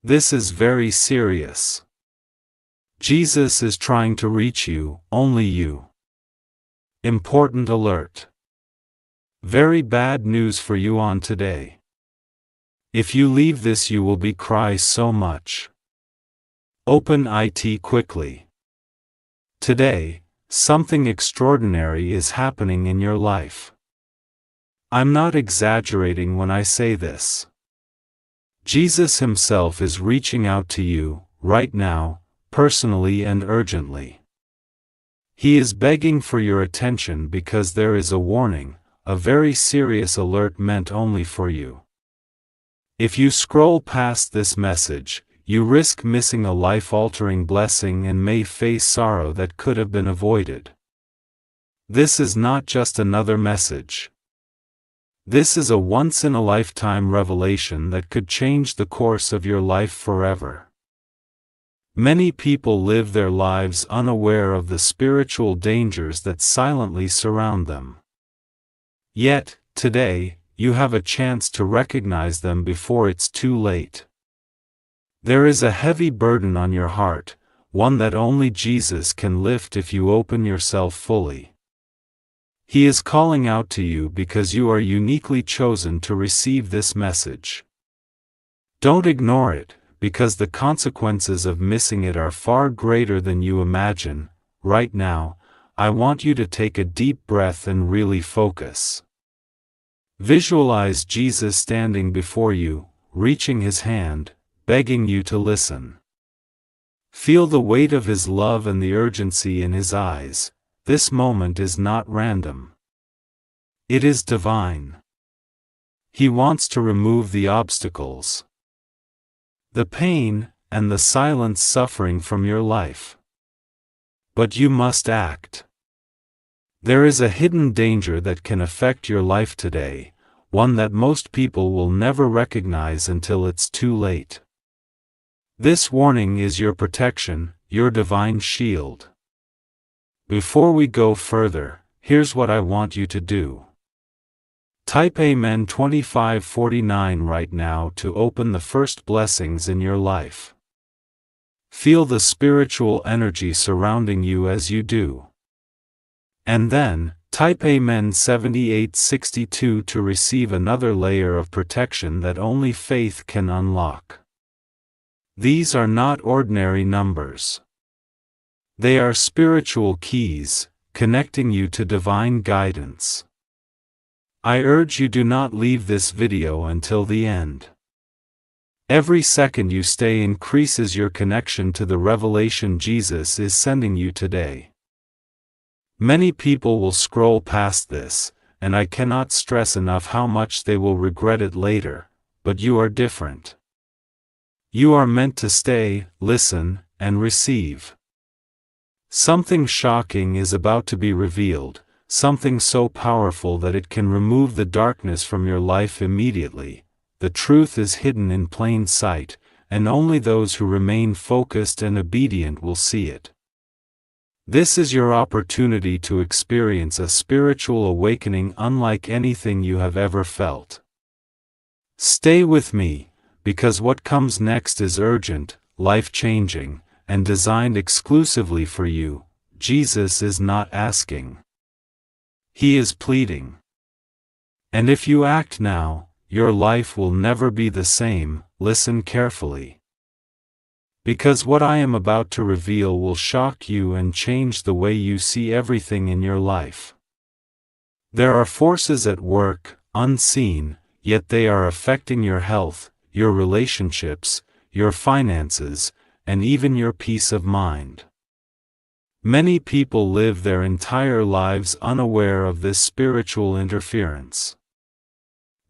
This is very serious. Jesus is trying to reach you, only you. Important alert. Very bad news for you on today. If you leave this, you will be cry so much. Open it quickly. Today, something extraordinary is happening in your life. I'm not exaggerating when I say this. Jesus himself is reaching out to you, right now, personally and urgently. He is begging for your attention because there is a warning, a very serious alert meant only for you. If you scroll past this message, you risk missing a life-altering blessing and may face sorrow that could have been avoided. This is not just another message. This is a once-in-a-lifetime revelation that could change the course of your life forever. Many people live their lives unaware of the spiritual dangers that silently surround them. Yet, today, you have a chance to recognize them before it's too late. There is a heavy burden on your heart, one that only Jesus can lift if you open yourself fully. He is calling out to you because you are uniquely chosen to receive this message. Don't ignore it, because the consequences of missing it are far greater than you imagine. Right now, I want you to take a deep breath and really focus. Visualize Jesus standing before you, reaching his hand, begging you to listen. Feel the weight of his love and the urgency in his eyes. This moment is not random. It is divine. He wants to remove the obstacles, the pain, and the silent suffering from your life. But you must act. There is a hidden danger that can affect your life today, one that most people will never recognize until it's too late. This warning is your protection, your divine shield. Before we go further, here's what I want you to do. Type Amen 2549 right now to open the first blessings in your life. Feel the spiritual energy surrounding you as you do. And then, type Amen 7862 to receive another layer of protection that only faith can unlock. These are not ordinary numbers. They are spiritual keys, connecting you to divine guidance. I urge you do not leave this video until the end. Every second you stay increases your connection to the revelation Jesus is sending you today. Many people will scroll past this, and I cannot stress enough how much they will regret it later, but you are different. You are meant to stay, listen, and receive. Something shocking is about to be revealed, something so powerful that it can remove the darkness from your life immediately. The truth is hidden in plain sight, and only those who remain focused and obedient will see it. This is your opportunity to experience a spiritual awakening unlike anything you have ever felt. Stay with me, because what comes next is urgent, life-changing, and designed exclusively for you. Jesus is not asking. He is pleading. And if you act now, your life will never be the same. Listen carefully. Because what I am about to reveal will shock you and change the way you see everything in your life. There are forces at work, unseen, yet they are affecting your health, your relationships, your finances, and even your peace of mind. Many people live their entire lives unaware of this spiritual interference.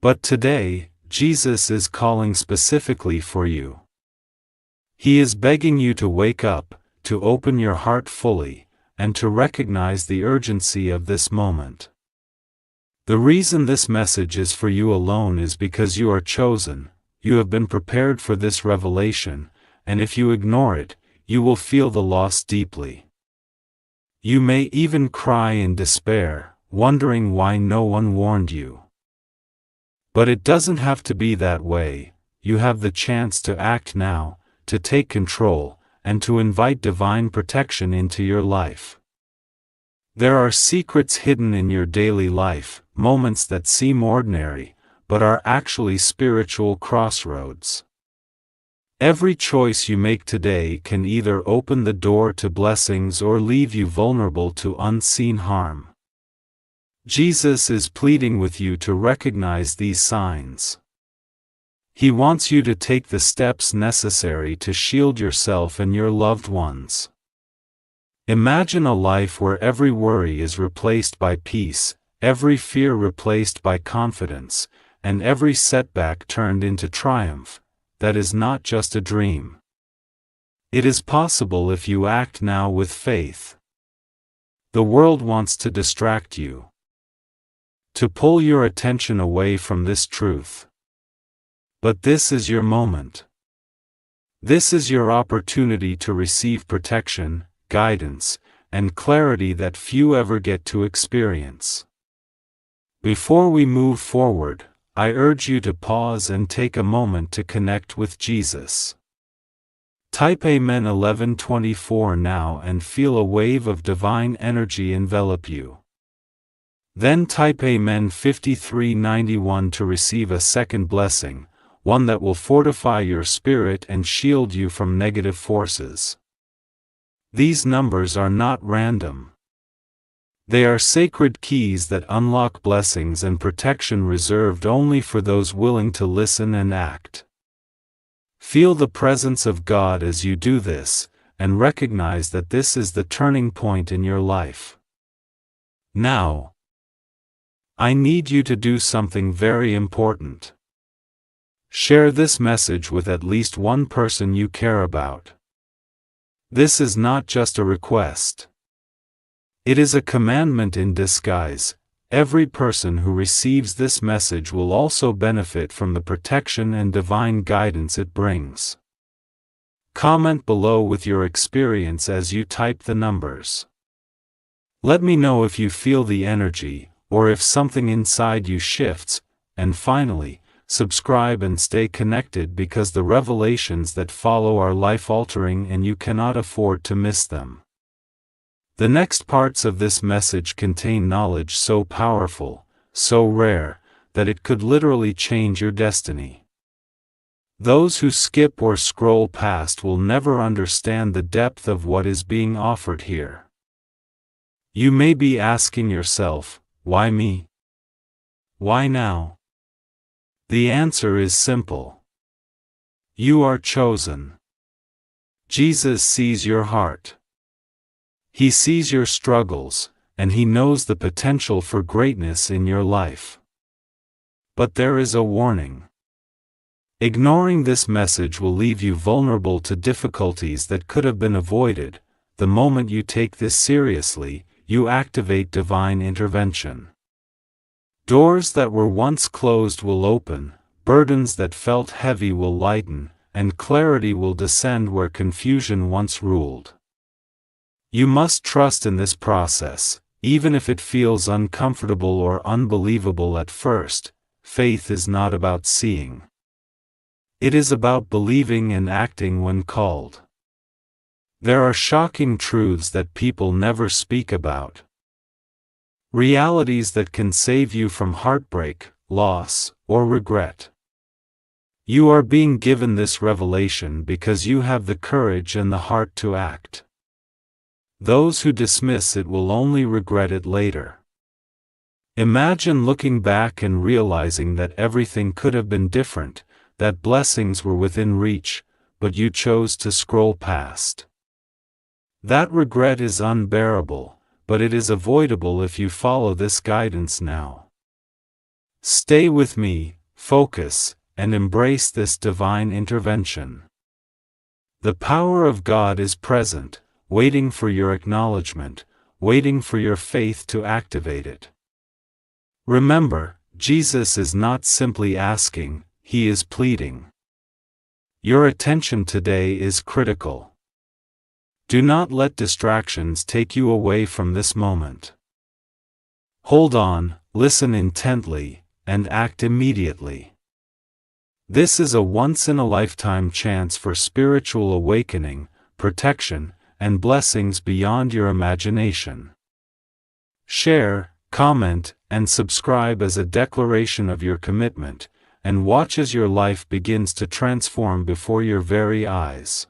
But today, Jesus is calling specifically for you. He is begging you to wake up, to open your heart fully, and to recognize the urgency of this moment. The reason this message is for you alone is because you are chosen, you have been prepared for this revelation, and if you ignore it, you will feel the loss deeply. You may even cry in despair, wondering why no one warned you. But it doesn't have to be that way. you have the chance to act now, to take control, and to invite divine protection into your life. There are secrets hidden in your daily life, moments that seem ordinary, but are actually spiritual crossroads. Every choice you make today can either open the door to blessings or leave you vulnerable to unseen harm. Jesus is pleading with you to recognize these signs. He wants you to take the steps necessary to shield yourself and your loved ones. Imagine a life where every worry is replaced by peace, every fear replaced by confidence, and every setback turned into triumph. That is not just a dream. It is possible if you act now with faith. The world wants to distract you, to pull your attention away from this truth. But this is your moment. This is your opportunity to receive protection, guidance, and clarity that few ever get to experience. Before we move forward, I urge you to pause and take a moment to connect with Jesus. Type Amen 1124 now and feel a wave of divine energy envelop you. Then type Amen 5391 to receive a second blessing, one that will fortify your spirit and shield you from negative forces. These numbers are not random. They are sacred keys that unlock blessings and protection reserved only for those willing to listen and act. Feel the presence of God as you do this, and recognize that this is the turning point in your life. Now, I need you to do something very important. Share this message with at least one person you care about. This is not just a request. It is a commandment in disguise. Every person who receives this message will also benefit from the protection and divine guidance it brings. Comment below with your experience as you type the numbers. Let me know if you feel the energy, or if something inside you shifts, and finally, subscribe and stay connected because the revelations that follow are life-altering and you cannot afford to miss them. The next parts of this message contain knowledge so powerful, so rare, that it could literally change your destiny. Those who skip or scroll past will never understand the depth of what is being offered here. You may be asking yourself, why me? Why now? The answer is simple. You are chosen. Jesus sees your heart. He sees your struggles, and He knows the potential for greatness in your life. But there is a warning. Ignoring this message will leave you vulnerable to difficulties that could have been avoided. The moment you take this seriously, you activate divine intervention. Doors that were once closed will open, burdens that felt heavy will lighten, and clarity will descend where confusion once ruled. You must trust in this process, even if it feels uncomfortable or unbelievable at first. Faith is not about seeing. It is about believing and acting when called. There are shocking truths that people never speak about. Realities that can save you from heartbreak, loss, or regret. You are being given this revelation because you have the courage and the heart to act. Those who dismiss it will only regret it later. Imagine looking back and realizing that everything could have been different, that blessings were within reach, but you chose to scroll past. That regret is unbearable, but it is avoidable if you follow this guidance now. Stay with me, focus, and embrace this divine intervention. The power of God is present, waiting for your acknowledgement, waiting for your faith to activate it. Remember, Jesus is not simply asking, He is pleading. Your attention today is critical. Do not let distractions take you away from this moment. Hold on, listen intently, and act immediately. This is a once-in-a-lifetime chance for spiritual awakening, protection, and blessings beyond your imagination. Share, comment, and subscribe as a declaration of your commitment, and watch as your life begins to transform before your very eyes.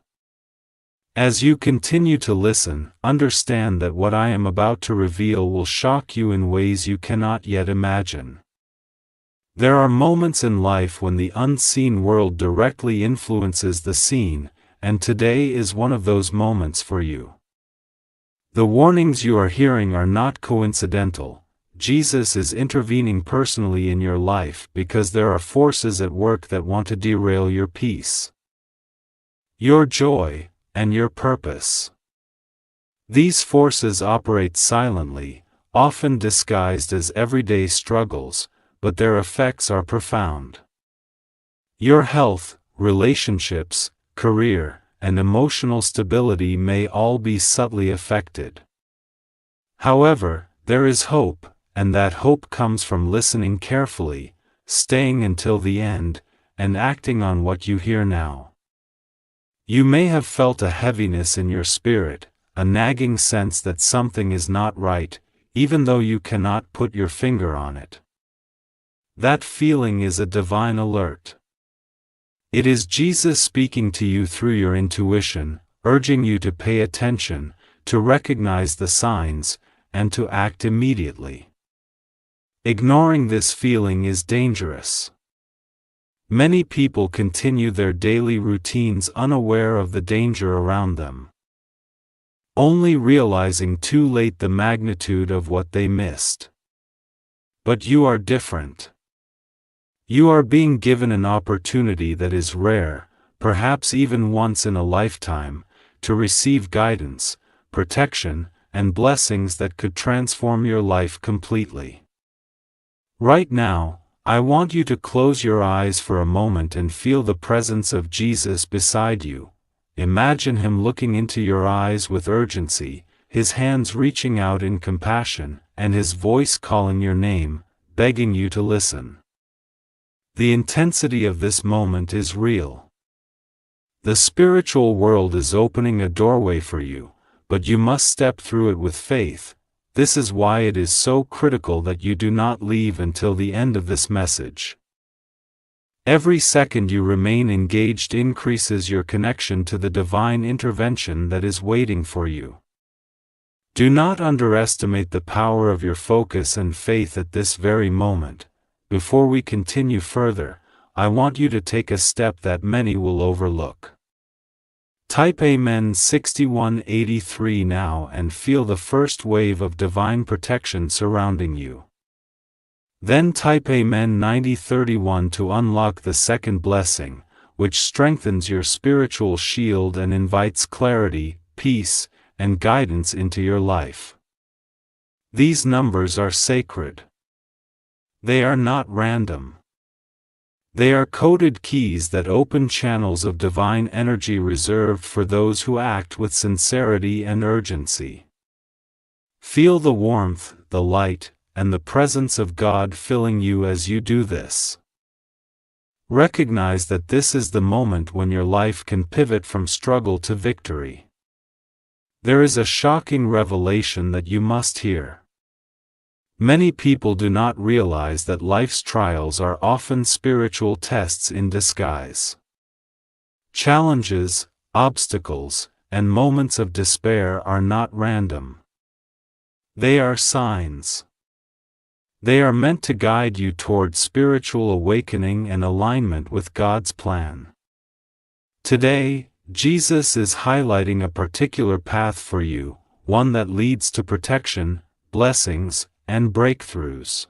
As you continue to listen, understand that what I am about to reveal will shock you in ways you cannot yet imagine. There are moments in life when the unseen world directly influences the seen, and today is one of those moments for you. The warnings you are hearing are not coincidental. Jesus is intervening personally in your life because there are forces at work that want to derail your peace, your joy, and your purpose. These forces operate silently, often disguised as everyday struggles, but their effects are profound. Your health, relationships, career, and emotional stability may all be subtly affected. However, there is hope, and that hope comes from listening carefully, staying until the end, and acting on what you hear now. You may have felt a heaviness in your spirit, a nagging sense that something is not right, even though you cannot put your finger on it. That feeling is a divine alert. It is Jesus speaking to you through your intuition, urging you to pay attention, to recognize the signs, and to act immediately. Ignoring this feeling is dangerous. Many people continue their daily routines unaware of the danger around them, only realizing too late the magnitude of what they missed. But you are different. You are being given an opportunity that is rare, perhaps even once in a lifetime, to receive guidance, protection, and blessings that could transform your life completely. Right now, I want you to close your eyes for a moment and feel the presence of Jesus beside you. Imagine him looking into your eyes with urgency, his hands reaching out in compassion, and his voice calling your name, begging you to listen. The intensity of this moment is real. The spiritual world is opening a doorway for you, but you must step through it with faith. This is why it is so critical that you do not leave until the end of this message. Every second you remain engaged increases your connection to the divine intervention that is waiting for you. Do not underestimate the power of your focus and faith at this very moment. Before we continue further, I want you to take a step that many will overlook. Type Amen 6183 now and feel the first wave of divine protection surrounding you. Then type Amen 9031 to unlock the second blessing, which strengthens your spiritual shield and invites clarity, peace, and guidance into your life. These numbers are sacred. They are not random. They are coded keys that open channels of divine energy reserved for those who act with sincerity and urgency. Feel the warmth, the light, and the presence of God filling you as you do this. Recognize that this is the moment when your life can pivot from struggle to victory. There is a shocking revelation that you must hear. Many people do not realize that life's trials are often spiritual tests in disguise. Challenges, obstacles, and moments of despair are not random. They are signs. They are meant to guide you toward spiritual awakening and alignment with God's plan. Today, Jesus is highlighting a particular path for you, one that leads to protection, blessings, and breakthroughs.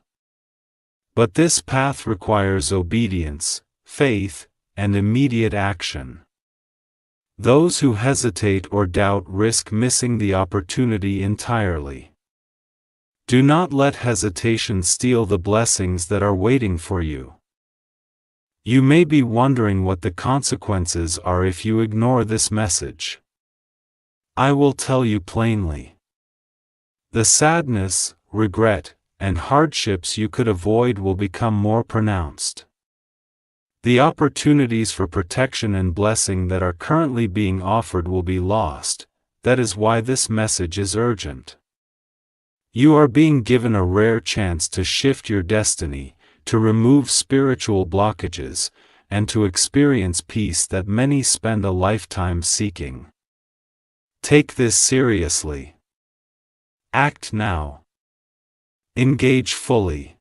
But this path requires obedience, faith, and immediate action. Those who hesitate or doubt risk missing the opportunity entirely. Do not let hesitation steal the blessings that are waiting for you. You may be wondering what the consequences are if you ignore this message. I will tell you plainly. The sadness, regret, and hardships you could avoid will become more pronounced. The opportunities for protection and blessing that are currently being offered will be lost. That is why this message is urgent. You are being given a rare chance to shift your destiny, to remove spiritual blockages, and to experience peace that many spend a lifetime seeking. Take this seriously. Act now. Engage fully.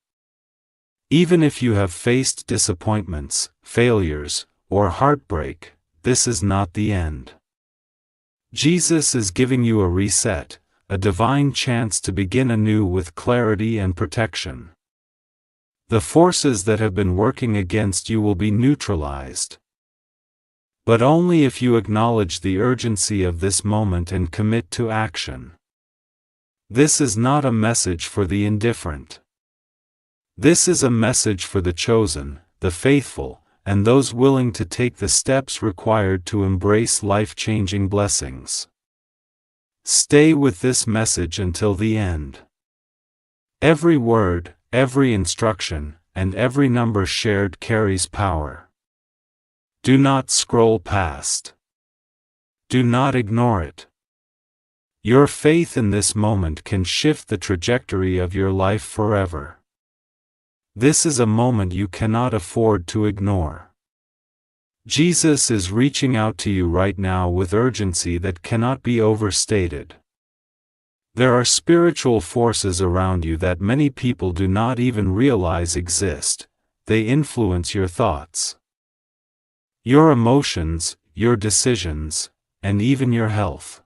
Even if you have faced disappointments, failures, or heartbreak, this is not the end. Jesus is giving you a reset, a divine chance to begin anew with clarity and protection. The forces that have been working against you will be neutralized. But only if you acknowledge the urgency of this moment and commit to action. This is not a message for the indifferent. This is a message for the chosen, the faithful, and those willing to take the steps required to embrace life-changing blessings. Stay with this message until the end. Every word, every instruction, and every number shared carries power. Do not scroll past. Do not ignore it. Your faith in this moment can shift the trajectory of your life forever. This is a moment you cannot afford to ignore. Jesus is reaching out to you right now with urgency that cannot be overstated. There are spiritual forces around you that many people do not even realize exist. They influence your thoughts, your emotions, your decisions, and even your health.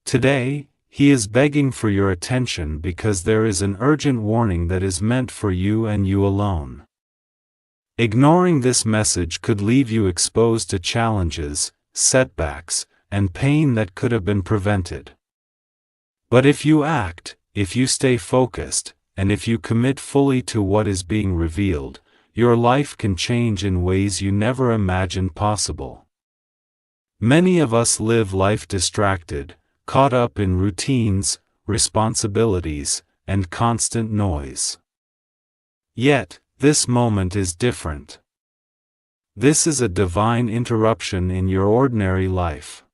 Today, He is begging for your attention because there is an urgent warning that is meant for you and you alone. Ignoring this message could leave you exposed to challenges, setbacks, and pain that could have been prevented. But if you act, if you stay focused, and if you commit fully to what is being revealed, your life can change in ways you never imagined possible. Many of us live life distracted, caught up in routines, responsibilities, and constant noise. Yet, this moment is different. This is a divine interruption in your ordinary life.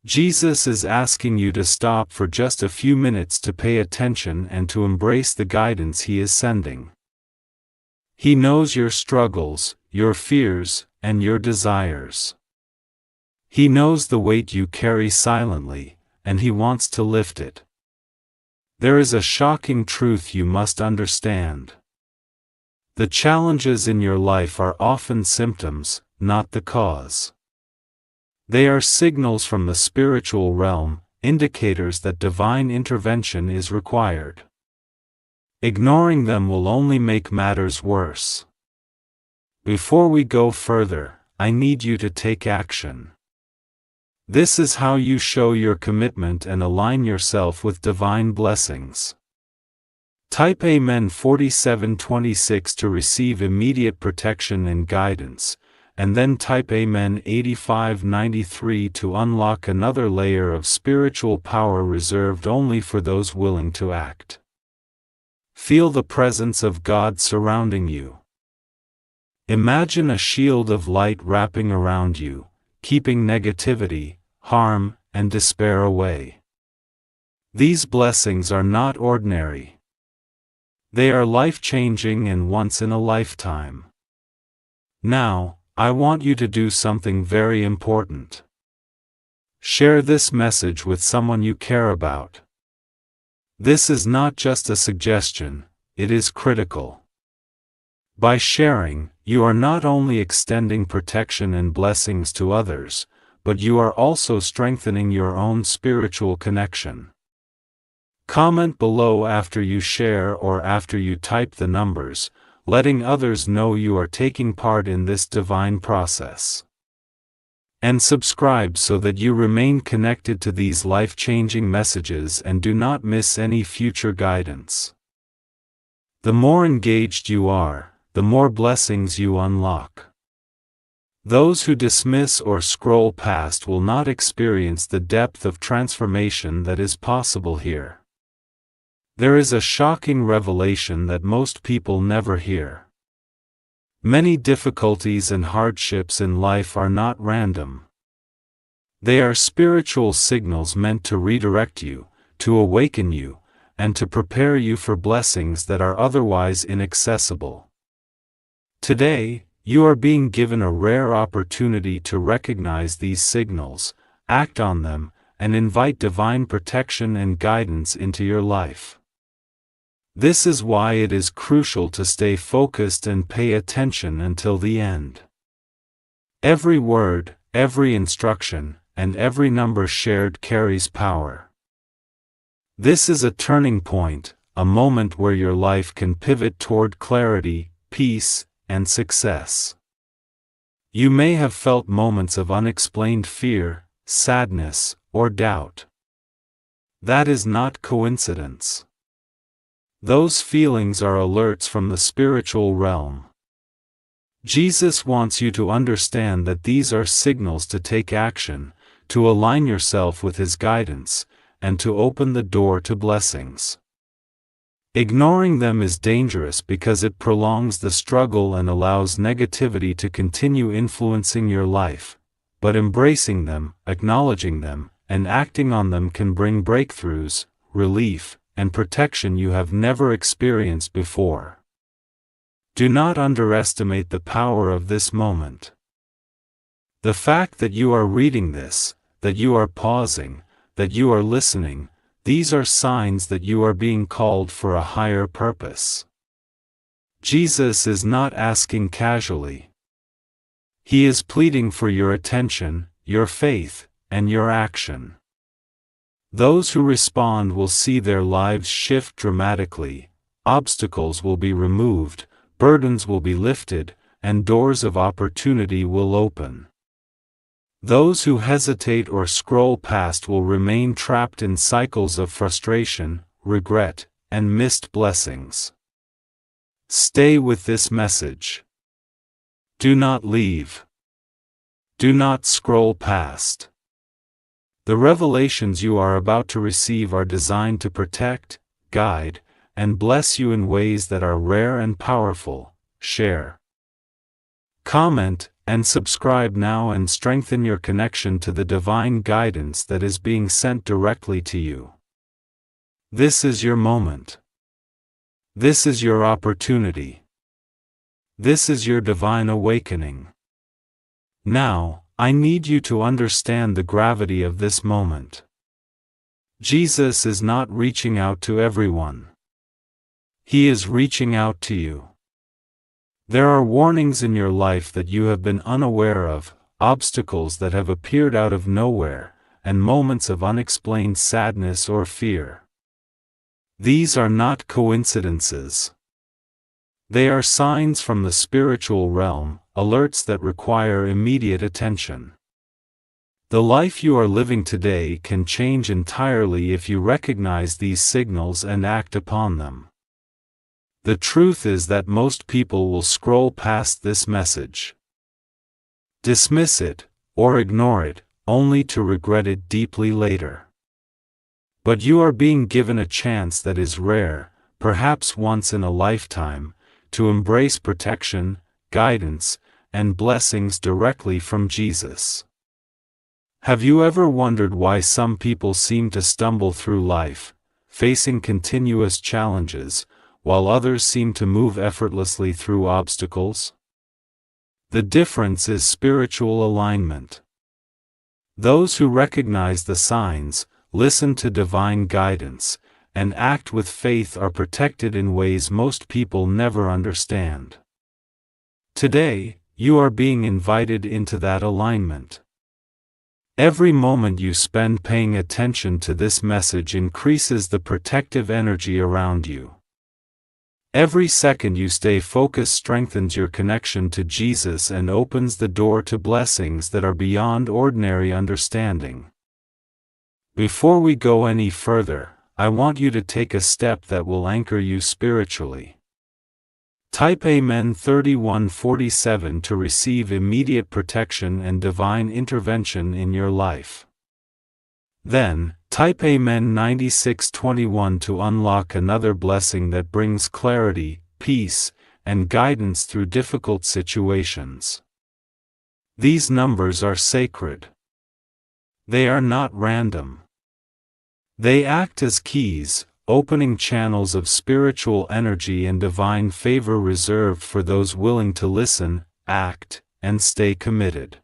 Jesus is asking you to stop for just a few minutes to pay attention and to embrace the guidance He is sending. He knows your struggles, your fears, and your desires. He knows the weight you carry silently, and He wants to lift it. There is a shocking truth you must understand. The challenges in your life are often symptoms, not the cause. They are signals from the spiritual realm, indicators that divine intervention is required. Ignoring them will only make matters worse. Before we go further, I need you to take action. This is how you show your commitment and align yourself with divine blessings. Type Amen 4726 to receive immediate protection and guidance, and then type Amen 8593 to unlock another layer of spiritual power reserved only for those willing to act. Feel the presence of God surrounding you. Imagine a shield of light wrapping around you, keeping negativity, harm, and despair away. These blessings are not ordinary. They are life-changing and once in a lifetime. Now, I want you to do something very important. Share this message with someone you care about. This is not just a suggestion, it is critical. By sharing, you are not only extending protection and blessings to others, but you are also strengthening your own spiritual connection. Comment below after you share or after you type the numbers, letting others know you are taking part in this divine process. And subscribe so that you remain connected to these life-changing messages and do not miss any future guidance. The more engaged you are, the more blessings you unlock. Those who dismiss or scroll past will not experience the depth of transformation that is possible here. There is a shocking revelation that most people never hear. Many difficulties and hardships in life are not random. They are spiritual signals meant to redirect you, to awaken you, and to prepare you for blessings that are otherwise inaccessible. Today, you are being given a rare opportunity to recognize these signals, act on them, and invite divine protection and guidance into your life. This is why it is crucial to stay focused and pay attention until the end. Every word, every instruction, and every number shared carries power. This is a turning point, a moment where your life can pivot toward clarity, peace, and success. You may have felt moments of unexplained fear, sadness, or doubt. That is not coincidence. Those feelings are alerts from the spiritual realm. Jesus wants you to understand that these are signals to take action, to align yourself with His guidance, and to open the door to blessings. Ignoring them is dangerous because it prolongs the struggle and allows negativity to continue influencing your life, but embracing them, acknowledging them, and acting on them can bring breakthroughs, relief, and protection you have never experienced before. Do not underestimate the power of this moment. The fact that you are reading this, that you are pausing, that you are listening, these are signs that you are being called for a higher purpose. Jesus is not asking casually. He is pleading for your attention, your faith, and your action. Those who respond will see their lives shift dramatically, obstacles will be removed, burdens will be lifted, and doors of opportunity will open. Those who hesitate or scroll past will remain trapped in cycles of frustration, regret, and missed blessings. Stay with this message. Do not leave. Do not scroll past. The revelations you are about to receive are designed to protect, guide, and bless you in ways that are rare and powerful. Share, comment, and subscribe now and strengthen your connection to the divine guidance that is being sent directly to you. This is your moment. This is your opportunity. This is your divine awakening. Now, I need you to understand the gravity of this moment. Jesus is not reaching out to everyone. He is reaching out to you. There are warnings in your life that you have been unaware of, obstacles that have appeared out of nowhere, and moments of unexplained sadness or fear. These are not coincidences. They are signs from the spiritual realm, alerts that require immediate attention. The life you are living today can change entirely if you recognize these signals and act upon them. The truth is that most people will scroll past this message. Dismiss it, or ignore it, only to regret it deeply later. But you are being given a chance that is rare, perhaps once in a lifetime, to embrace protection, guidance, and blessings directly from Jesus. Have you ever wondered why some people seem to stumble through life, facing continuous challenges, while others seem to move effortlessly through obstacles? The difference is spiritual alignment. Those who recognize the signs, listen to divine guidance, and act with faith are protected in ways most people never understand. Today, you are being invited into that alignment. Every moment you spend paying attention to this message increases the protective energy around you. Every second you stay focused strengthens your connection to Jesus and opens the door to blessings that are beyond ordinary understanding. Before we go any further, I want you to take a step that will anchor you spiritually. Type Amen 3147 to receive immediate protection and divine intervention in your life. Then, type Amen 9621 to unlock another blessing that brings clarity, peace, and guidance through difficult situations. These numbers are sacred. They are not random. They act as keys, opening channels of spiritual energy and divine favor reserved for those willing to listen, act, and stay committed.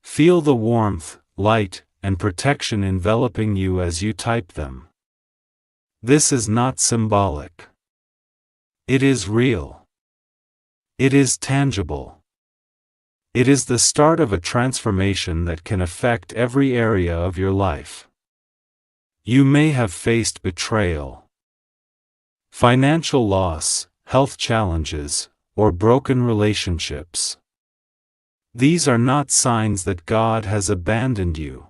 Feel the warmth, light, and protection enveloping you as you type them. This is not symbolic. It is real. It is tangible. It is the start of a transformation that can affect every area of your life. You may have faced betrayal, financial loss, health challenges, or broken relationships. These are not signs that God has abandoned you.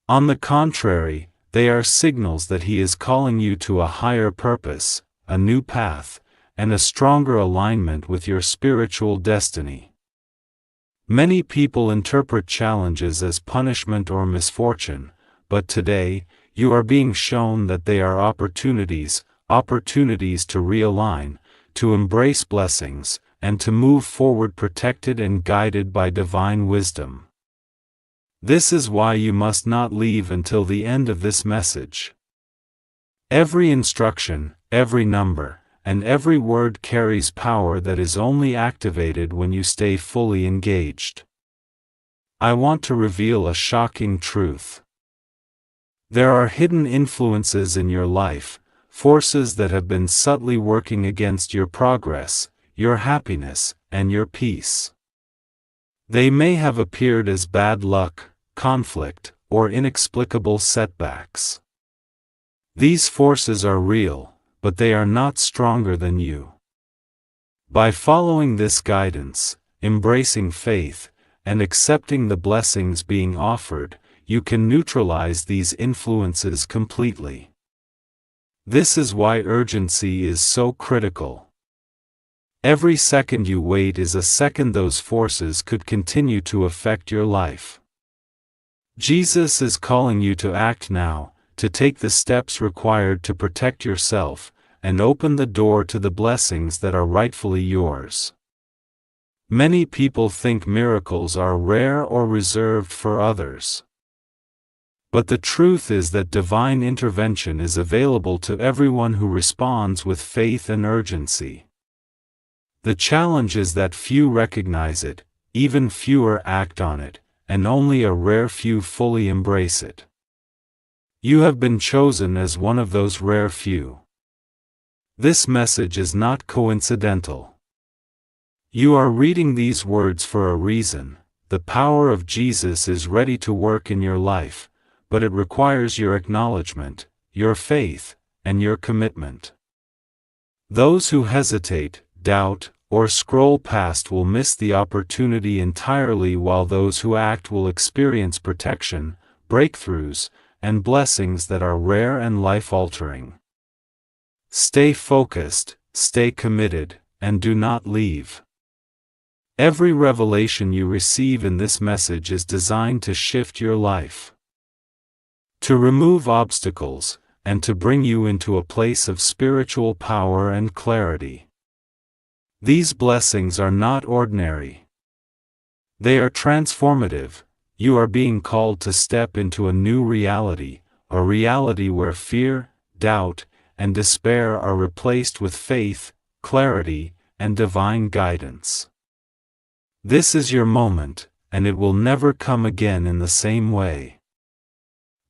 On the contrary, they are signals that He is calling you to a higher purpose, a new path, and a stronger alignment with your spiritual destiny. Many people interpret challenges as punishment or misfortune, but today, you are being shown that they are opportunities to realign, to embrace blessings, and to move forward protected and guided by divine wisdom. This is why you must not leave until the end of this message. Every instruction, every number, and every word carries power that is only activated when you stay fully engaged. I want to reveal a shocking truth. There are hidden influences in your life, forces that have been subtly working against your progress, your happiness, and your peace. They may have appeared as bad luck, conflict, or inexplicable setbacks. These forces are real, but they are not stronger than you. By following this guidance, embracing faith, and accepting the blessings being offered, you can neutralize these influences completely. This is why urgency is so critical. Every second you wait is a second those forces could continue to affect your life. Jesus is calling you to act now, to take the steps required to protect yourself, and open the door to the blessings that are rightfully yours. Many people think miracles are rare or reserved for others. But the truth is that divine intervention is available to everyone who responds with faith and urgency. The challenge is that few recognize it, even fewer act on it, and only a rare few fully embrace it. You have been chosen as one of those rare few. This message is not coincidental. You are reading these words for a reason. The power of Jesus is ready to work in your life, but it requires your acknowledgement, your faith, and your commitment. Those who hesitate, doubt, or scroll past will miss the opportunity entirely, while those who act will experience protection, breakthroughs, and blessings that are rare and life-altering. Stay focused, stay committed, and do not leave. Every revelation you receive in this message is designed to shift your life, to remove obstacles, and to bring you into a place of spiritual power and clarity. These blessings are not ordinary. They are transformative. You are being called to step into a new reality, a reality where fear, doubt, and despair are replaced with faith, clarity, and divine guidance. This is your moment, and it will never come again in the same way.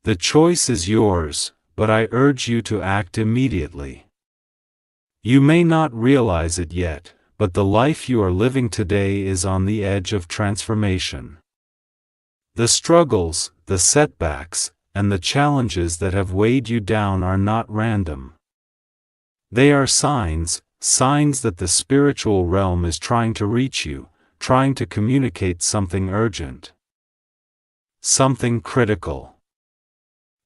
The choice is yours, but I urge you to act immediately. You may not realize it yet, but the life you are living today is on the edge of transformation. The struggles, the setbacks, and the challenges that have weighed you down are not random. They are signs that the spiritual realm is trying to reach you, trying to communicate something urgent, something critical.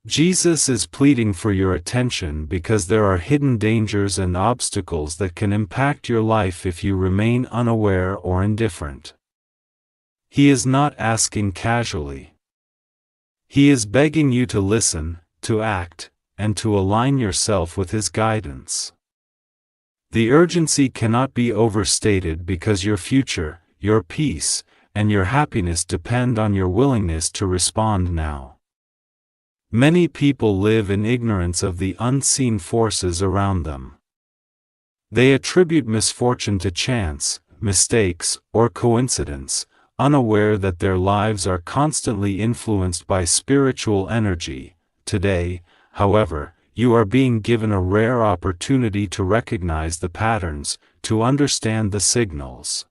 Jesus is pleading for your attention because there are hidden dangers and obstacles that can impact your life if you remain unaware or indifferent. He is not asking casually. He is begging you to listen, to act, and to align yourself with His guidance. The urgency cannot be overstated because your future, your peace, and your happiness depend on your willingness to respond now. Many people live in ignorance of the unseen forces around them. They attribute misfortune to chance, mistakes, or coincidence, unaware that their lives are constantly influenced by spiritual energy. Today, however, you are being given a rare opportunity to recognize the patterns, to understand the signals,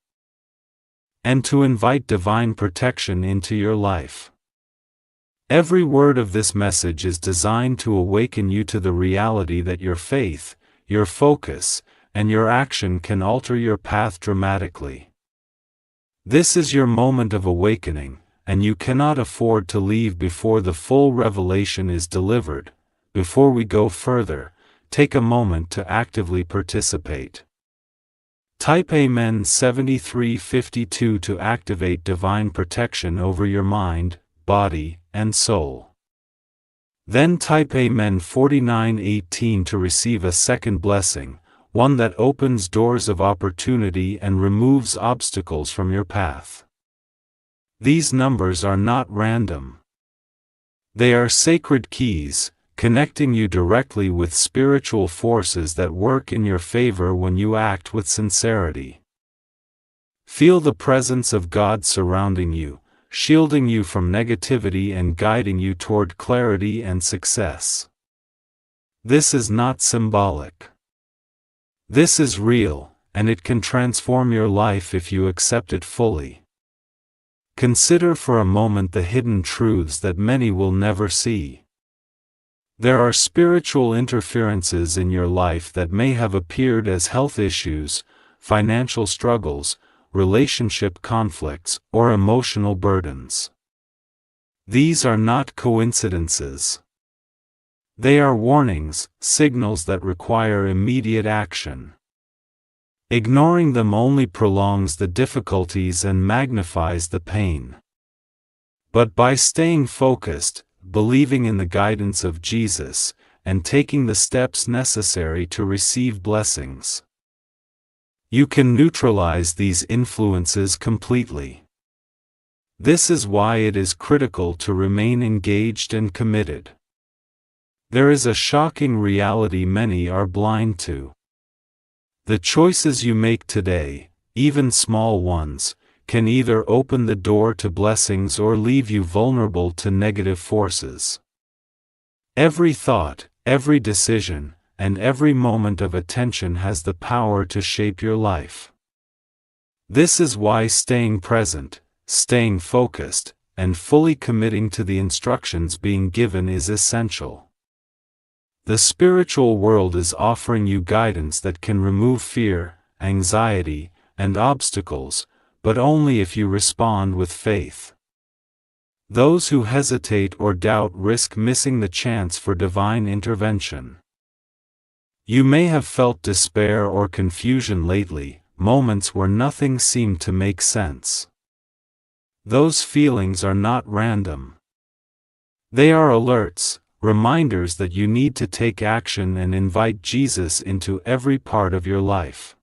and to invite divine protection into your life. Every word of this message is designed to awaken you to the reality that your faith, your focus, and your action can alter your path dramatically. This is your moment of awakening, and you cannot afford to leave before the full revelation is delivered. Before we go further, take a moment to actively participate. Type Amen 7352 to activate divine protection over your mind, body, and soul. Then type Amen 4918 to receive a second blessing, one that opens doors of opportunity and removes obstacles from your path. These numbers are not random. They are sacred keys, connecting you directly with spiritual forces that work in your favor when you act with sincerity. Feel the presence of God surrounding you, shielding you from negativity and guiding you toward clarity and success. This is not symbolic. This is real, and it can transform your life if you accept it fully. Consider for a moment the hidden truths that many will never see. There are spiritual interferences in your life that may have appeared as health issues, financial struggles, relationship conflicts, or emotional burdens. These are not coincidences. They are warnings, signals that require immediate action. Ignoring them only prolongs the difficulties and magnifies the pain. But by staying focused, believing in the guidance of Jesus, and taking the steps necessary to receive blessings, you can neutralize these influences completely. This is why it is critical to remain engaged and committed. There is a shocking reality many are blind to. The choices you make today, even small ones, can either open the door to blessings or leave you vulnerable to negative forces. Every thought, every decision, and every moment of attention has the power to shape your life. This is why staying present, staying focused, and fully committing to the instructions being given is essential. The spiritual world is offering you guidance that can remove fear, anxiety, and obstacles, but only if you respond with faith. Those who hesitate or doubt risk missing the chance for divine intervention. You may have felt despair or confusion lately, moments where nothing seemed to make sense. Those feelings are not random. They are alerts, reminders that you need to take action and invite Jesus into every part of your life.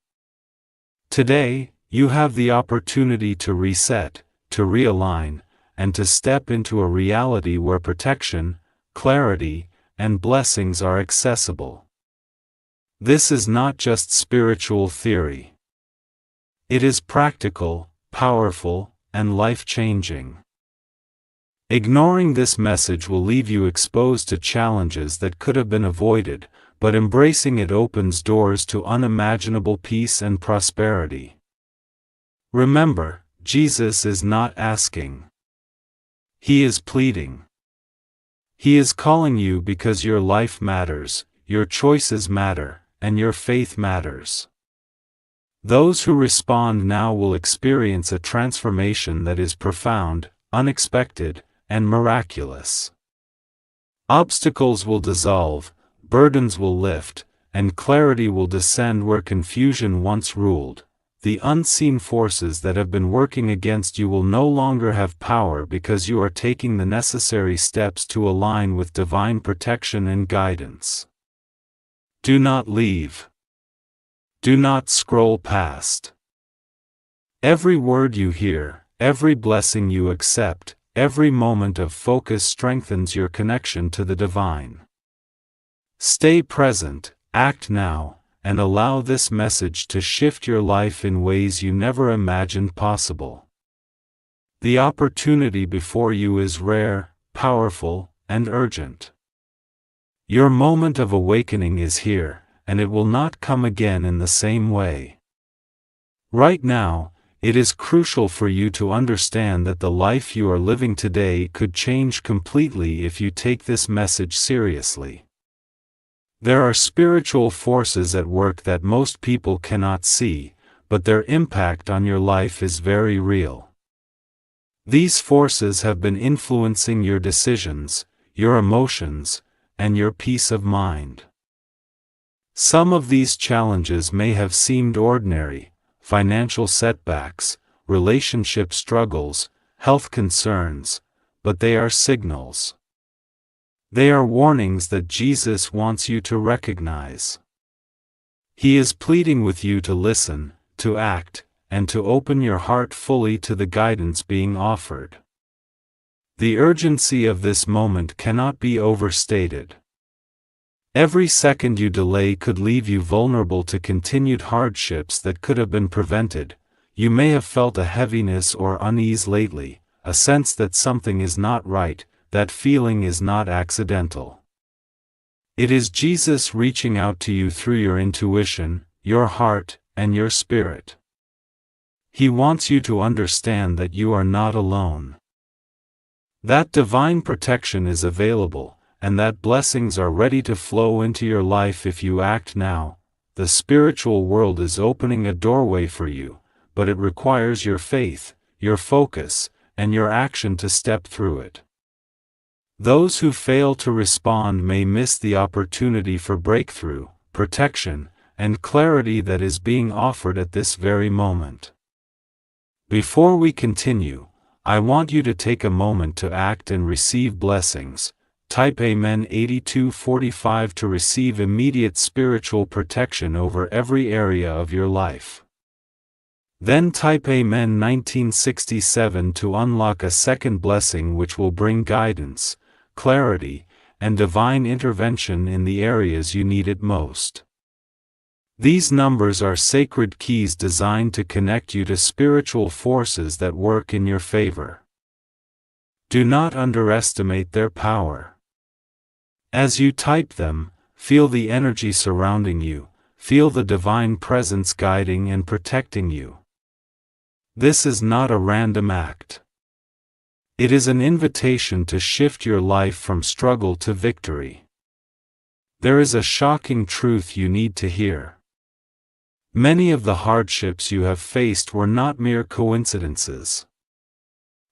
Today, you have the opportunity to reset, to realign, and to step into a reality where protection, clarity, and blessings are accessible. This is not just spiritual theory. It is practical, powerful, and life-changing. Ignoring this message will leave you exposed to challenges that could have been avoided, but embracing it opens doors to unimaginable peace and prosperity. Remember, Jesus is not asking. He is pleading. He is calling you because your life matters, your choices matter, and your faith matters. Those who respond now will experience a transformation that is profound, unexpected, and miraculous. Obstacles will dissolve, burdens will lift, and clarity will descend where confusion once ruled. The unseen forces that have been working against you will no longer have power because you are taking the necessary steps to align with divine protection and guidance. Do not leave. Do not scroll past. Every word you hear, every blessing you accept, every moment of focus strengthens your connection to the divine. Stay present, act now, and allow this message to shift your life in ways you never imagined possible. The opportunity before you is rare, powerful, and urgent. Your moment of awakening is here, and it will not come again in the same way. Right now, it is crucial for you to understand that the life you are living today could change completely if you take this message seriously. There are spiritual forces at work that most people cannot see, but their impact on your life is very real. These forces have been influencing your decisions, your emotions, and your peace of mind. Some of these challenges may have seemed ordinary: financial setbacks, relationship struggles, health concerns, but they are signals. They are warnings that Jesus wants you to recognize. He is pleading with you to listen, to act, and to open your heart fully to the guidance being offered. The urgency of this moment cannot be overstated. Every second you delay could leave you vulnerable to continued hardships that could have been prevented. You may have felt a heaviness or unease lately, a sense that something is not right. That feeling is not accidental. It is Jesus reaching out to you through your intuition, your heart, and your spirit. He wants you to understand that you are not alone. That divine protection is available, and that blessings are ready to flow into your life if you act now. The spiritual world is opening a doorway for you, but it requires your faith, your focus, and your action to step through it. Those who fail to respond may miss the opportunity for breakthrough, protection, and clarity that is being offered at this very moment. Before we continue, I want you to take a moment to act and receive blessings. Type Amen 8245 to receive immediate spiritual protection over every area of your life. Then type Amen 1967 to unlock a second blessing which will bring guidance, clarity, and divine intervention in the areas you need it most. These numbers are sacred keys designed to connect you to spiritual forces that work in your favor. Do not underestimate their power. As you type them, feel the energy surrounding you, feel the divine presence guiding and protecting you. This is not a random act. It is an invitation to shift your life from struggle to victory. There is a shocking truth you need to hear. Many of the hardships you have faced were not mere coincidences.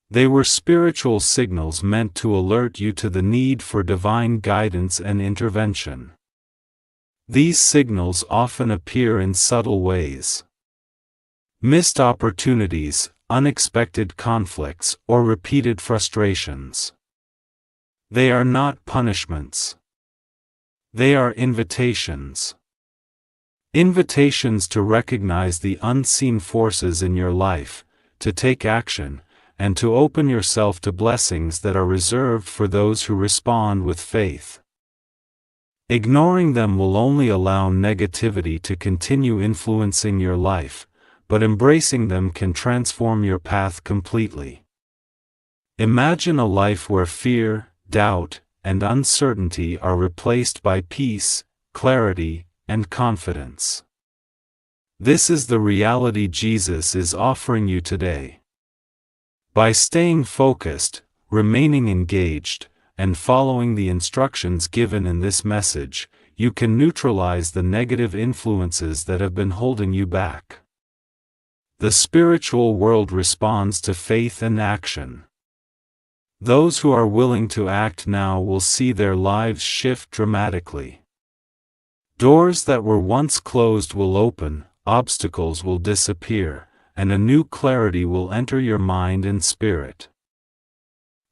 They were spiritual signals meant to alert you to the need for divine guidance and intervention. These signals often appear in subtle ways. Missed opportunities, unexpected conflicts, or repeated frustrations. They are not punishments. They are invitations. Invitations to recognize the unseen forces in your life, to take action, and to open yourself to blessings that are reserved for those who respond with faith. Ignoring them will only allow negativity to continue influencing your life, but embracing them can transform your path completely. Imagine a life where fear, doubt, and uncertainty are replaced by peace, clarity, and confidence. This is the reality Jesus is offering you today. By staying focused, remaining engaged, and following the instructions given in this message, you can neutralize the negative influences that have been holding you back. The spiritual world responds to faith and action. Those who are willing to act now will see their lives shift dramatically. Doors that were once closed will open, obstacles will disappear, and a new clarity will enter your mind and spirit.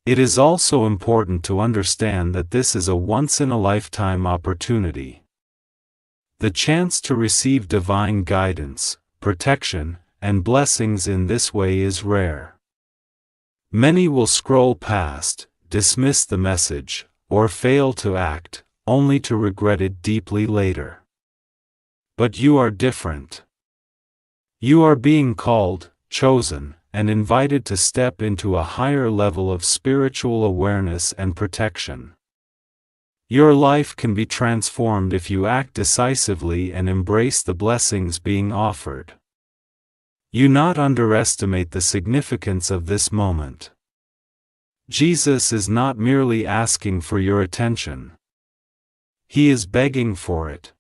It is also important to understand that this is a once-in-a-lifetime opportunity. The chance to receive divine guidance, protection, and blessings in this way is rare. Many will scroll past, dismiss the message, or fail to act, only to regret it deeply later. But you are different. You are being called, chosen, and invited to step into a higher level of spiritual awareness and protection. Your life can be transformed if you act decisively and embrace the blessings being offered. You not underestimate the significance of this moment. Jesus is not merely asking for your attention. He is begging for it.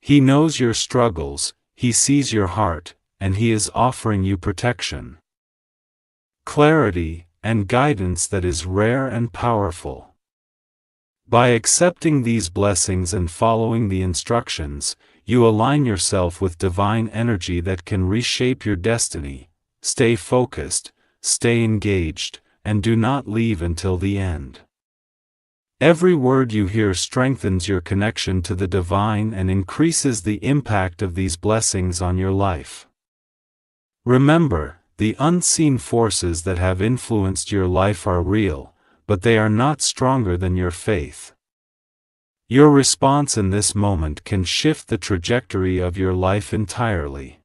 He knows your struggles, He sees your heart, and He is offering you protection, clarity, and guidance that is rare and powerful. By accepting these blessings and following the instructions, you align yourself with divine energy that can reshape your destiny. Stay focused, stay engaged, and do not leave until the end. Every word you hear strengthens your connection to the divine and increases the impact of these blessings on your life. Remember, the unseen forces that have influenced your life are real, but they are not stronger than your faith. Your response in this moment can shift the trajectory of your life entirely.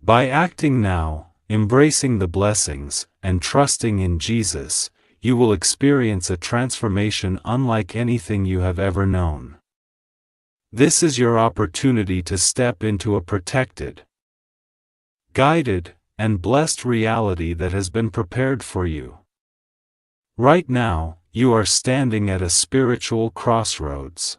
By acting now, embracing the blessings, and trusting in Jesus, you will experience a transformation unlike anything you have ever known. This is your opportunity to step into a protected, guided, and blessed reality that has been prepared for you. Right now, you are standing at a spiritual crossroads.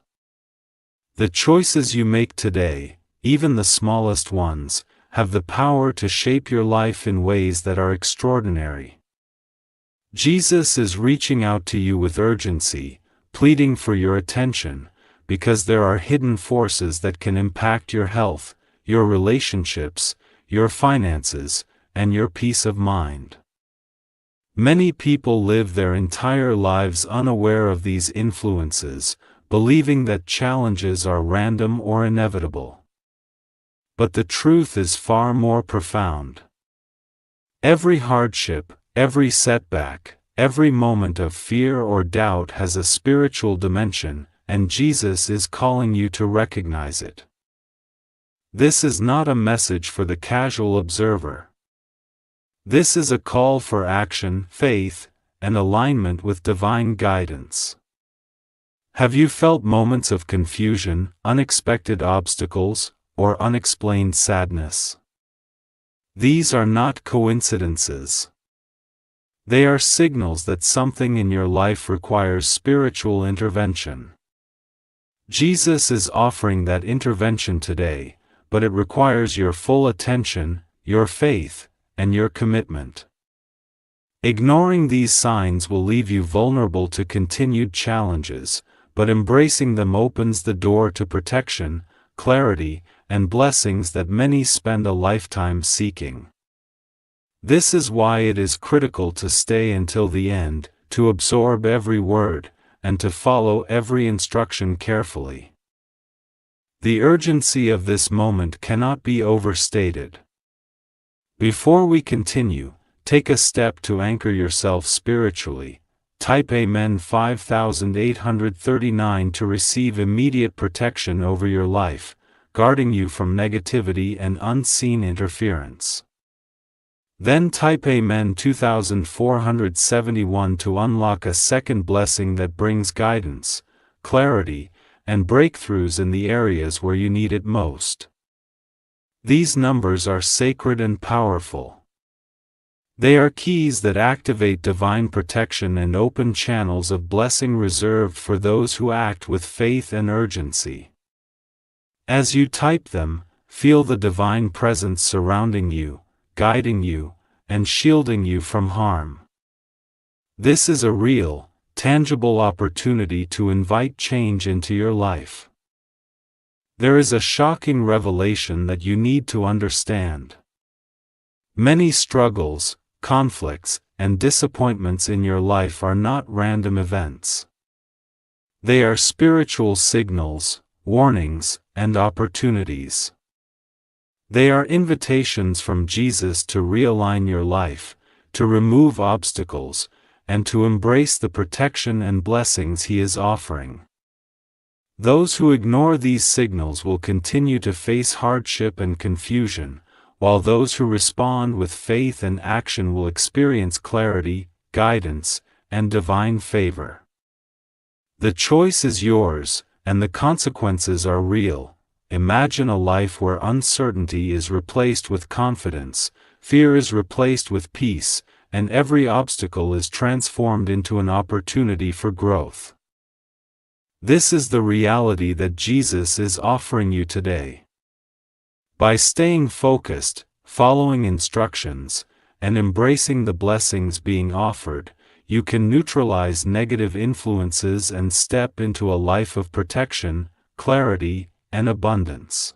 The choices you make today, even the smallest ones, have the power to shape your life in ways that are extraordinary. Jesus is reaching out to you with urgency, pleading for your attention, because there are hidden forces that can impact your health, your relationships, your finances, and your peace of mind. Many people live their entire lives unaware of these influences, believing that challenges are random or inevitable. But the truth is far more profound. Every hardship, every setback, every moment of fear or doubt has a spiritual dimension, and Jesus is calling you to recognize it. This is not a message for the casual observer. This is a call for action, faith, and alignment with divine guidance. Have you felt moments of confusion, unexpected obstacles, or unexplained sadness? These are not coincidences. They are signals that something in your life requires spiritual intervention. Jesus is offering that intervention today, but it requires your full attention, your faith, and your commitment. Ignoring these signs will leave you vulnerable to continued challenges, but embracing them opens the door to protection, clarity, and blessings that many spend a lifetime seeking. This is why it is critical to stay until the end, to absorb every word, and to follow every instruction carefully. The urgency of this moment cannot be overstated. Before we continue, take a step to anchor yourself spiritually. Type Amen 5839 to receive immediate protection over your life, guarding you from negativity and unseen interference. Then type Amen 2471 to unlock a second blessing that brings guidance, clarity, and breakthroughs in the areas where you need it most. These numbers are sacred and powerful. They are keys that activate divine protection and open channels of blessing reserved for those who act with faith and urgency. As you type them, feel the divine presence surrounding you, guiding you, and shielding you from harm. This is a real, tangible opportunity to invite change into your life. There is a shocking revelation that you need to understand. Many struggles, conflicts, and disappointments in your life are not random events. They are spiritual signals, warnings, and opportunities. They are invitations from Jesus to realign your life, to remove obstacles, and to embrace the protection and blessings He is offering. Those who ignore these signals will continue to face hardship and confusion, while those who respond with faith and action will experience clarity, guidance, and divine favor. The choice is yours, and the consequences are real. Imagine a life where uncertainty is replaced with confidence, fear is replaced with peace, and every obstacle is transformed into an opportunity for growth. This is the reality that Jesus is offering you today. By staying focused, following instructions, and embracing the blessings being offered, you can neutralize negative influences and step into a life of protection, clarity, and abundance.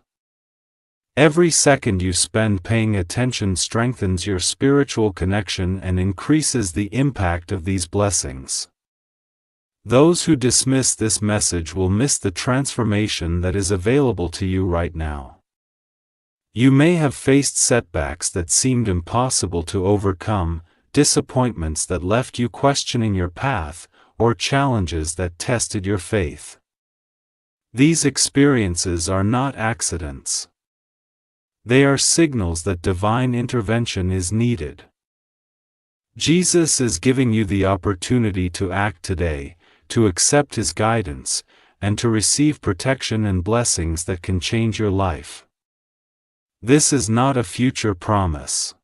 Every second you spend paying attention strengthens your spiritual connection and increases the impact of these blessings. Those who dismiss this message will miss the transformation that is available to you right now. You may have faced setbacks that seemed impossible to overcome, disappointments that left you questioning your path, or challenges that tested your faith. These experiences are not accidents. They are signals that divine intervention is needed. Jesus is giving you the opportunity to act today, to accept His guidance, and to receive protection and blessings that can change your life. This is not a future promise.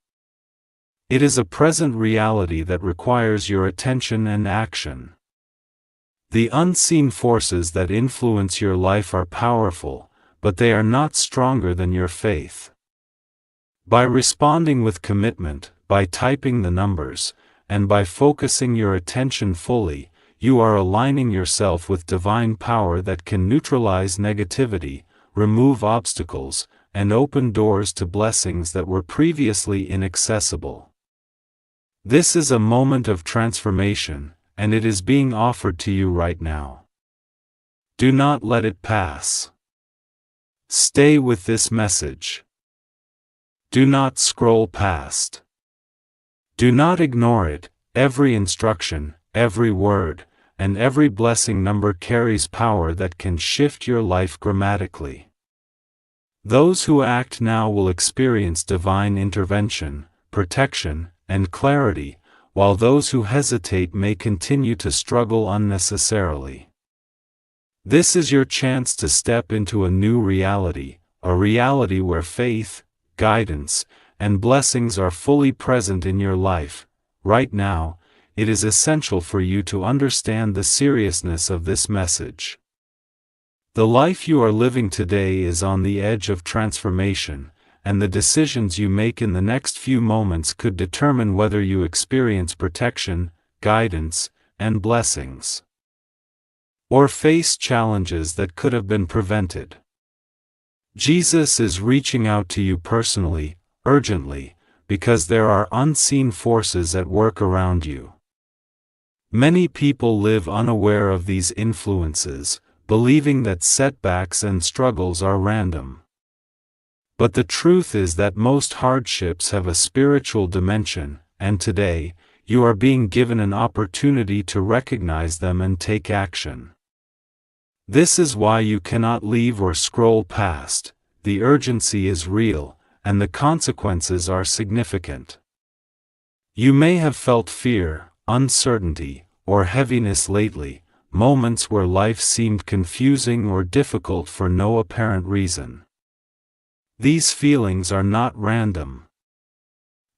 It is a present reality that requires your attention and action. The unseen forces that influence your life are powerful, but they are not stronger than your faith. By responding with commitment, by typing the numbers, and by focusing your attention fully, you are aligning yourself with divine power that can neutralize negativity, remove obstacles, and open doors to blessings that were previously inaccessible. This is a moment of transformation, and it is being offered to you right now. Do not let it pass. Stay with this message. Do not scroll past. Do not ignore it. Every instruction, every word, and every blessing number carries power that can shift your life dramatically. Those who act now will experience divine intervention, protection, and clarity, while those who hesitate may continue to struggle unnecessarily. This is your chance to step into a new reality, a reality where faith, guidance, and blessings are fully present in your life. Right now, it is essential for you to understand the seriousness of this message. The life you are living today is on the edge of transformation, and the decisions you make in the next few moments could determine whether you experience protection, guidance, and blessings, or face challenges that could have been prevented. Jesus is reaching out to you personally, urgently, because there are unseen forces at work around you. Many people live unaware of these influences, believing that setbacks and struggles are random. But the truth is that most hardships have a spiritual dimension, and today, you are being given an opportunity to recognize them and take action. This is why you cannot leave or scroll past. The urgency is real, and the consequences are significant. You may have felt fear, uncertainty, or heaviness lately, moments where life seemed confusing or difficult for no apparent reason. These feelings are not random.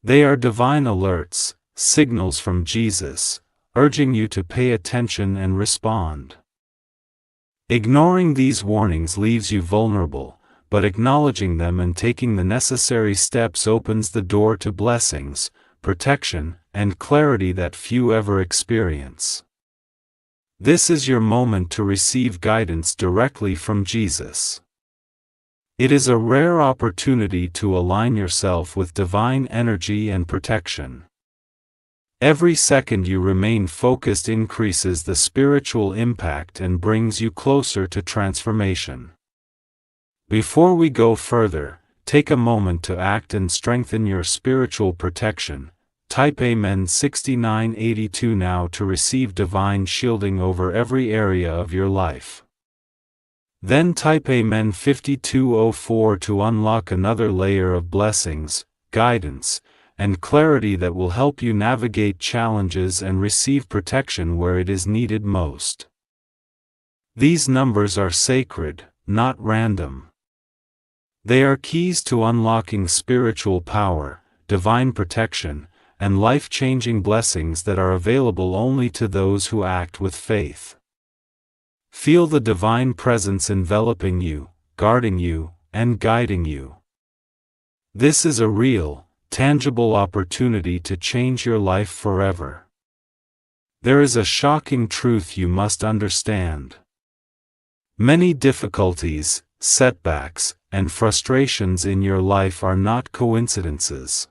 They are divine alerts, signals from Jesus, urging you to pay attention and respond. Ignoring these warnings leaves you vulnerable, but acknowledging them and taking the necessary steps opens the door to blessings, protection, and clarity that few ever experience. This is your moment to receive guidance directly from Jesus. It is a rare opportunity to align yourself with divine energy and protection. Every second you remain focused increases the spiritual impact and brings you closer to transformation. Before we go further, take a moment to act and strengthen your spiritual protection. Type Amen 6982 now to receive divine shielding over every area of your life. Then type Amen 5204 to unlock another layer of blessings, guidance, and clarity that will help you navigate challenges and receive protection where it is needed most. These numbers are sacred, not random. They are keys to unlocking spiritual power, divine protection, and life-changing blessings that are available only to those who act with faith. Feel the divine presence enveloping you, guarding you, and guiding you. This is a real, tangible opportunity to change your life forever. There is a shocking truth you must understand. Many difficulties, setbacks, and frustrations in your life are not coincidences.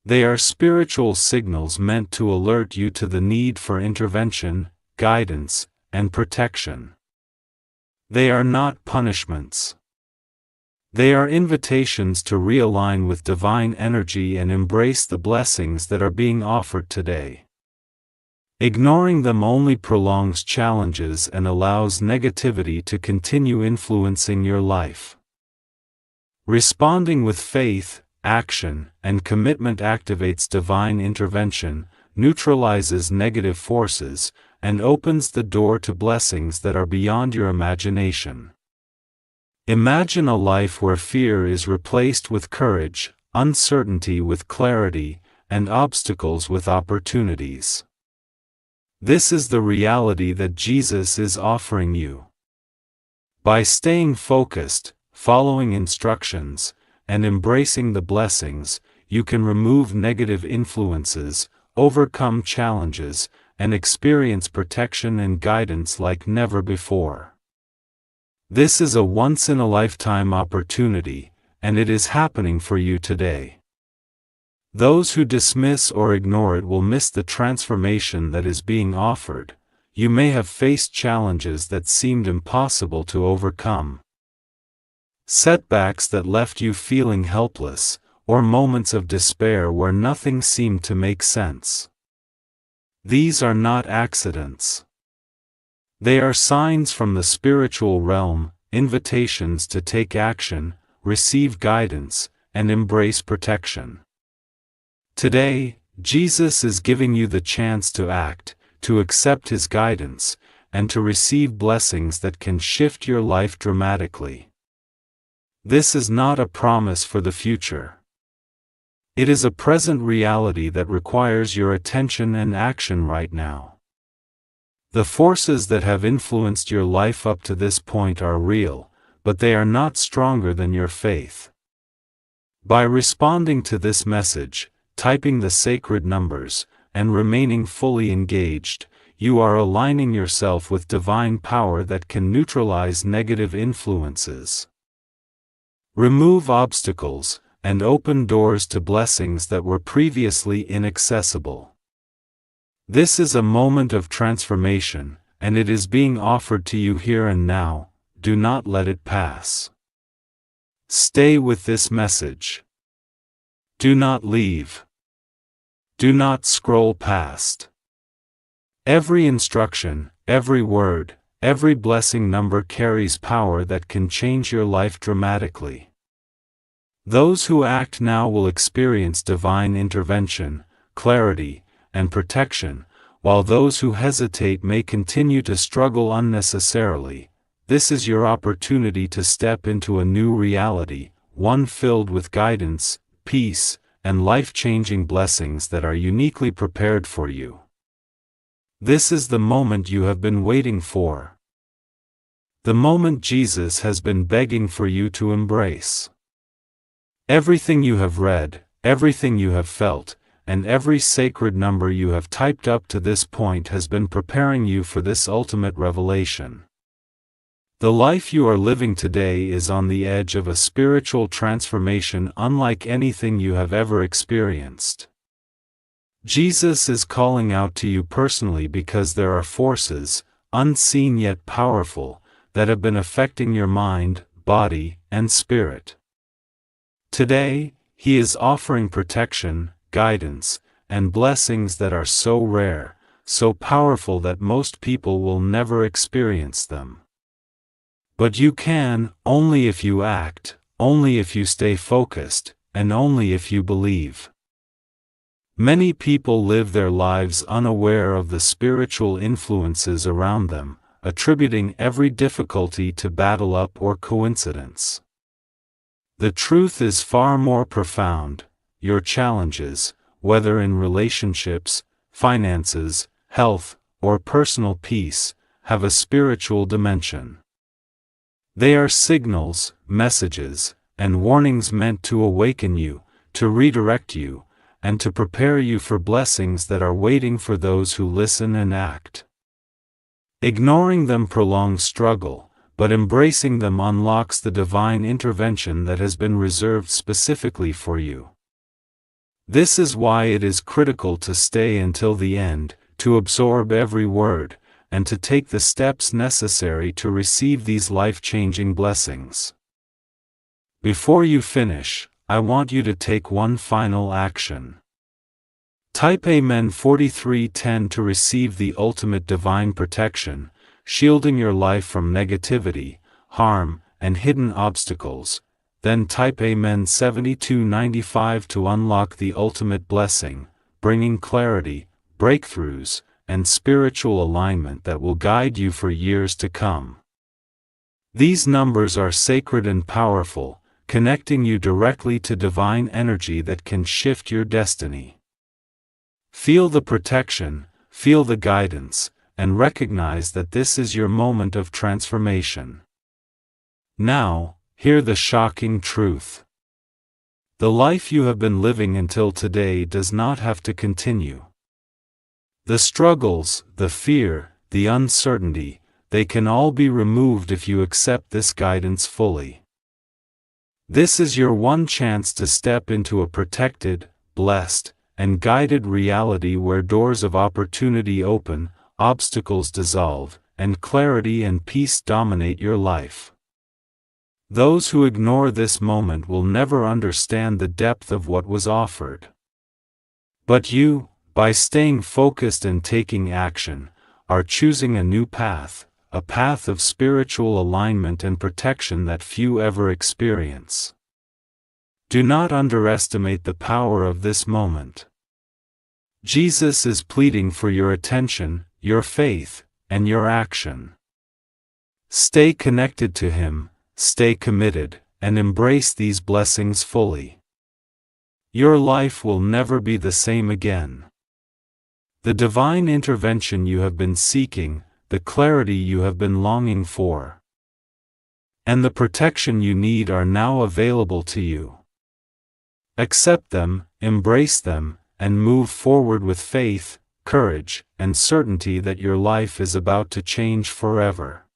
They are spiritual signals meant to alert you to the need for intervention, guidance, and protection. They are not punishments. They are invitations to realign with divine energy and embrace the blessings that are being offered today. Ignoring them only prolongs challenges and allows negativity to continue influencing your life. Responding with faith, action, and commitment activates divine intervention, neutralizes negative forces, and opens the door to blessings that are beyond your imagination. Imagine a life where fear is replaced with courage, uncertainty with clarity, and obstacles with opportunities. This is the reality that Jesus is offering you. By staying focused, following instructions, and embracing the blessings, you can remove negative influences, overcome challenges, and experience protection and guidance like never before. This is a once-in-a-lifetime opportunity, and it is happening for you today. Those who dismiss or ignore it will miss the transformation that is being offered. You may have faced challenges that seemed impossible to overcome. Setbacks that left you feeling helpless, or moments of despair where nothing seemed to make sense. These are not accidents. They are signs from the spiritual realm, invitations to take action, receive guidance, and embrace protection. Today, Jesus is giving you the chance to act, to accept His guidance, and to receive blessings that can shift your life dramatically. This is not a promise for the future. It is a present reality that requires your attention and action right now. The forces that have influenced your life up to this point are real, but they are not stronger than your faith. By responding to this message, typing the sacred numbers, and remaining fully engaged, you are aligning yourself with divine power that can neutralize negative influences. Remove obstacles, and open doors to blessings that were previously inaccessible. This is a moment of transformation, and it is being offered to you here and now. Do not let it pass. Stay with this message. Do not leave. Do not scroll past. Every instruction, every word, every blessing number carries power that can change your life dramatically. Those who act now will experience divine intervention, clarity, and protection, while those who hesitate may continue to struggle unnecessarily. This is your opportunity to step into a new reality, one filled with guidance, peace, and life-changing blessings that are uniquely prepared for you. This is the moment you have been waiting for. The moment Jesus has been begging for you to embrace. Everything you have read, everything you have felt, and every sacred number you have typed up to this point has been preparing you for this ultimate revelation. The life you are living today is on the edge of a spiritual transformation unlike anything you have ever experienced. Jesus is calling out to you personally because there are forces, unseen yet powerful, that have been affecting your mind, body, and spirit. Today, He is offering protection, guidance, and blessings that are so rare, so powerful that most people will never experience them. But you can, only if you act, only if you stay focused, and only if you believe. Many people live their lives unaware of the spiritual influences around them, attributing every difficulty to bad luck or coincidence. The truth is far more profound. Your challenges, whether in relationships, finances, health, or personal peace, have a spiritual dimension. They are signals, messages, and warnings meant to awaken you, to redirect you, and to prepare you for blessings that are waiting for those who listen and act. Ignoring them prolongs struggle, but embracing them unlocks the divine intervention that has been reserved specifically for you. This is why it is critical to stay until the end, to absorb every word, and to take the steps necessary to receive these life-changing blessings. Before you finish, I want you to take one final action. Type Amen 4310 to receive the ultimate divine protection, shielding your life from negativity, harm, and hidden obstacles. Then type Amen 7295 to unlock the ultimate blessing, bringing clarity, breakthroughs, and spiritual alignment that will guide you for years to come. These numbers are sacred and powerful, connecting you directly to divine energy that can shift your destiny. Feel the protection, feel the guidance, and recognize that this is your moment of transformation. Now, hear the shocking truth. The life you have been living until today does not have to continue. The struggles, the fear, the uncertainty, they can all be removed if you accept this guidance fully. This is your one chance to step into a protected, blessed, and guided reality where doors of opportunity open, obstacles dissolve, and clarity and peace dominate your life. Those who ignore this moment will never understand the depth of what was offered. But you, by staying focused and taking action, are choosing a new path, a path of spiritual alignment and protection that few ever experience. Do not underestimate the power of this moment. Jesus is pleading for your attention, your faith, and your action. Stay connected to Him, stay committed, and embrace these blessings fully. Your life will never be the same again. The divine intervention you have been seeking, the clarity you have been longing for, and the protection you need are now available to you. Accept them, embrace them, and move forward with faith, courage, and certainty that your life is about to change forever.